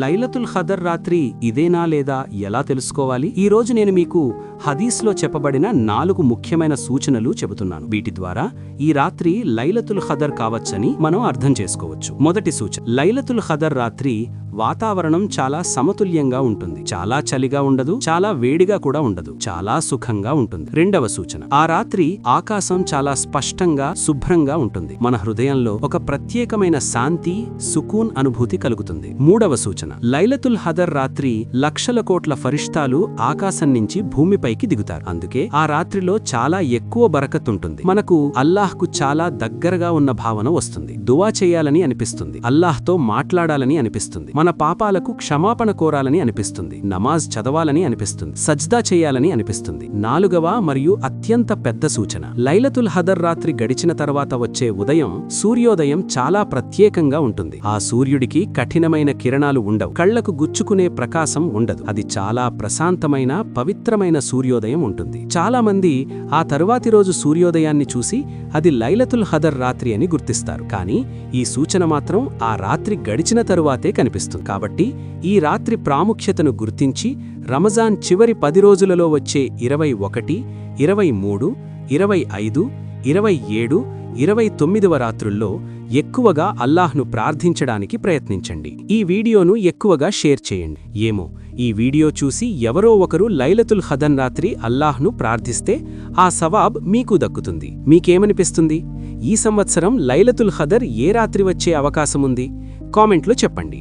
లైలతుల్ ఖదర్ రాత్రి ఇదేనా లేదా ఎలా తెలుసుకోవాలి? ఈ రోజు నేను మీకు హదీస్లో చెప్పబడిన 4 ముఖ్యమైన సూచనలు చెబుతున్నాను. వీటి ద్వారా ఈ రాత్రి లైలతుల్ ఖదర్ కావచ్చని మనం అర్థం చేసుకోవచ్చు. మొదటి సూచన, లైలతుల్ ఖదర్ రాత్రి వాతావరణం చాలా సమతుల్యంగా ఉంటుంది. చాలా చలిగా ఉండదు, చాలా వేడిగా కూడా ఉండదు, చాలా సుఖంగా ఉంటుంది. రెండవ సూచన, ఆ రాత్రి ఆకాశం చాలా స్పష్టంగా శుభ్రంగా ఉంటుంది. మన హృదయంలో ఒక ప్రత్యేకమైన శాంతి, సుకూన్ అనుభూతి కలుగుతుంది. మూడవ సూచన, లైలతుల్ ఖదర్ రాత్రి లక్షల కోట్ల ఫరిష్తాలు ఆకాశం నుంచి భూమిపైకి దిగుతారు. అందుకే ఆ రాత్రిలో చాలా ఎక్కువ బరకత్ ఉంటుంది. మనకు అల్లాహ్కు చాలా దగ్గరగా ఉన్న భావన వస్తుంది. దువా చేయాలని అనిపిస్తుంది, అల్లాహ్తో మాట్లాడాలని అనిపిస్తుంది, మన పాపాలకు క్షమాపణ కోరాలని అనిపిస్తుంది, నమాజ్ చదవాలని అనిపిస్తుంది, సజ్దా చేయాలని అనిపిస్తుంది. నాలుగవ మరియు అత్యంత పెద్ద సూచన, లైలతుల్ ఖదర్ రాత్రి గడిచిన తర్వాత వచ్చే ఉదయం, సూర్యోదయం చాలా ప్రత్యేకంగా ఉంటుంది. ఆ సూర్యుడికి కఠినమైన కిరణాలు ఉండవు, కళ్లకు గుచ్చుకునే ప్రకాశం ఉండదు. అది చాలా ప్రశాంతమైన పవిత్రమైన సూర్యోదయం ఉంటుంది. చాలా మంది ఆ తరువాతి రోజు సూర్యోదయాన్ని చూసి అది లైలతుల్ ఖదర్ రాత్రి అని గుర్తిస్తారు. కానీ ఈ సూచన మాత్రం ఆ రాత్రి గడిచిన తరువాతే కనిపిస్తుంది. కాబట్టి ఈ రాత్రి ప్రాముఖ్యతను గుర్తించి రమజాన్ చివరి 10 రోజులలో వచ్చే 21, 23, 25, 27, 29వ రాత్రుల్లో ఎక్కువగా అల్లాహ్ను ప్రార్థించడానికి ప్రయత్నించండి. ఈ వీడియోను ఎక్కువగా షేర్ చేయండి. ఏమో, ఈ వీడియో చూసి ఎవరో ఒకరు లైలతుల్ ఖదర్ రాత్రి అల్లాహ్ను ప్రార్థిస్తే ఆ సవాబ్ మీకు దక్కుతుంది. మీకేమనిపిస్తుంది? ఈ సంవత్సరం లైలతుల్ ఖదర్ ఏ రాత్రి వచ్చే అవకాశముంది? కామెంట్లో చెప్పండి.